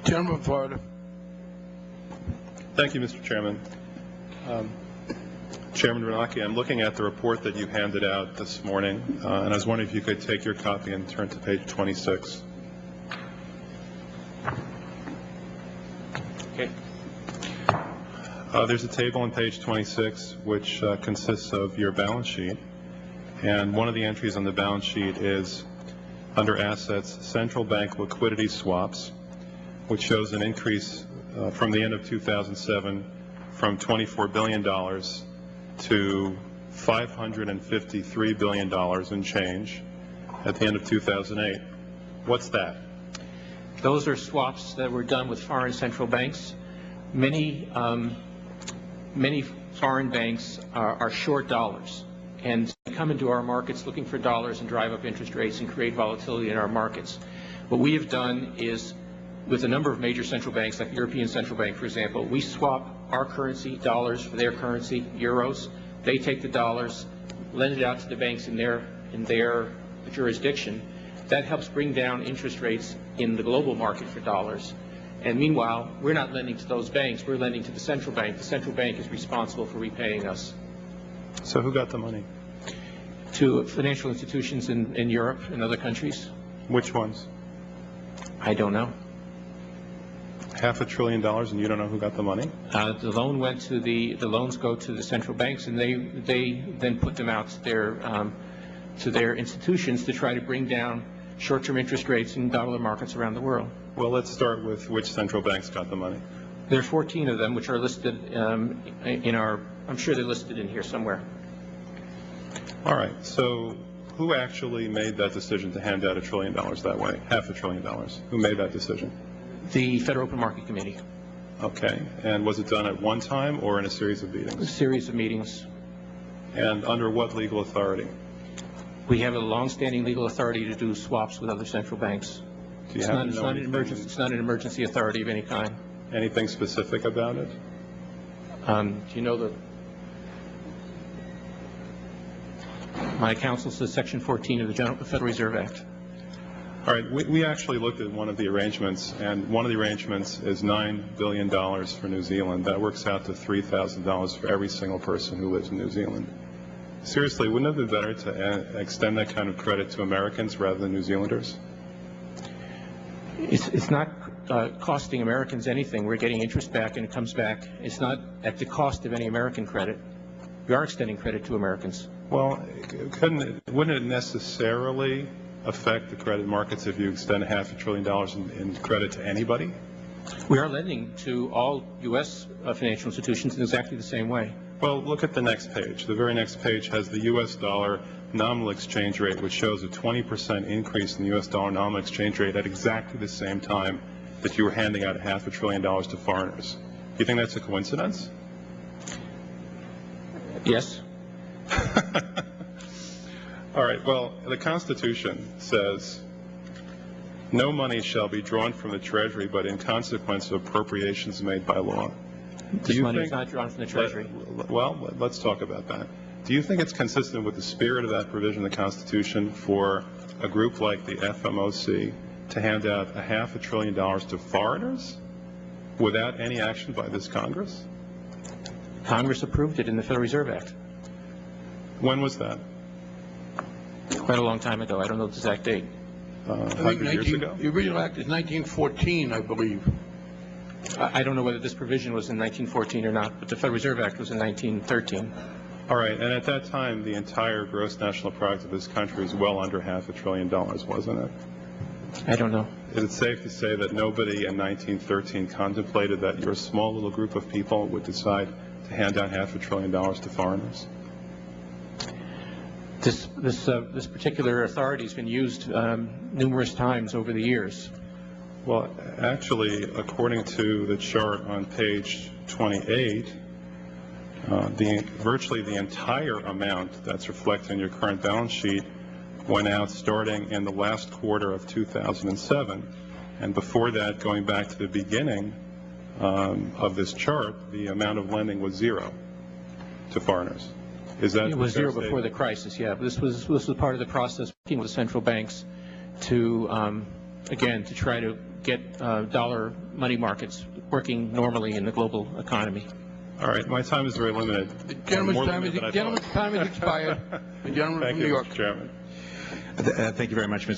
Gentleman from Florida. Thank you, Mr. Chairman. Chairman Bernanke, I'm looking at the report that you handed out this morning, and I was wondering if you could take your copy and turn to page 26. Okay. There's a table on page 26 which consists of your balance sheet, and one of the entries on the balance sheet is under assets, central bank liquidity swaps, which shows an increase from the end of 2007 from $24 billion to $553 billion in change at the end of 2008. What's that? Those are swaps that were done with foreign central banks. Many foreign banks are short dollars, and they come into our markets looking for dollars and drive up interest rates and create volatility in our markets. What we have done is, with a number of major central banks, like the European Central Bank, for example, we swap our currency, dollars, for their currency, euros. They take the dollars, lend it out to the banks in their jurisdiction. That helps bring down interest rates in the global market for dollars. And meanwhile, we're not lending to those banks. We're lending to the central bank. The central bank is responsible for repaying us. So who got the money? To financial institutions in Europe and other countries. Which ones? I don't know. $500 billion, and you don't know who got the money? The loan went to the loans go to the central banks, and they then put them out to their institutions to try to bring down short-term interest rates in dollar markets around the world. Well, let's start with which central banks got the money. There are 14 of them, which are listed in our. I'm sure they're listed in here somewhere. All right. So who actually made that decision to hand out $1 trillion that way? $500 billion. Who made that decision? The Federal Open Market Committee. Okay. And was it done at one time or in a series of meetings? A series of meetings. And under what legal authority? We have a long-standing legal authority to do swaps with other central banks. Do you It's not an emergency authority of any kind. Anything specific about it? Do you know my counsel says Section 14 of the Federal Reserve Act. All right. We actually looked at one of the arrangements, and one of the arrangements is $9 billion for New Zealand. That works out to $3,000 for every single person who lives in New Zealand. Seriously, wouldn't it be better to extend that kind of credit to Americans rather than New Zealanders? It's not costing Americans anything. We're getting interest back, and it comes back. It's not at the cost of any American credit. We are extending credit to Americans. Well, wouldn't it necessarily affect the credit markets if you extend $500 billion in credit to anybody? We are lending to all U.S. Financial institutions in exactly the same way. Well, look at the next page. The very next page has the U.S. dollar nominal exchange rate, which shows a 20% increase in the U.S. dollar nominal exchange rate at exactly the same time that you were handing out $500 billion to foreigners. Do you think that's a coincidence? Yes. All right. Well, the Constitution says no money shall be drawn from the Treasury but in consequence of appropriations made by law. This money is not drawn from the Treasury. Well, let's talk about that. Do you think it's consistent with the spirit of that provision of the Constitution for a group like the FMOC to hand out $500 billion to foreigners without any action by this Congress? Congress approved it in the Federal Reserve Act. When was that? Quite a long time ago. I don't know the exact date. 100 years ago? The original act is 1914, I believe. I don't know whether this provision was in 1914 or not, but the Federal Reserve Act was in 1913. All right. And at that time, the entire gross national product of this country was well under $500 billion, wasn't it? I don't know. Is it safe to say that nobody in 1913 contemplated that your small little group of people would decide to hand out $500 billion to foreigners? This particular authority has been used numerous times over the years. Well, actually, according to the chart on page 28, virtually the entire amount that's reflected in your current balance sheet went out starting in the last quarter of 2007. And before that, going back to the beginning of this chart, the amount of lending was zero to foreigners. Is that it was zero before the crisis, yeah. But this was part of the process working with central banks to, again, to try to get dollar money markets working normally in the global economy. All right, my time is very limited. The gentleman's More time limited is, than I gentleman's thought. time is expired. The gentleman Thank from New you, York. Mr. Chairman. Thank you very much, Mr.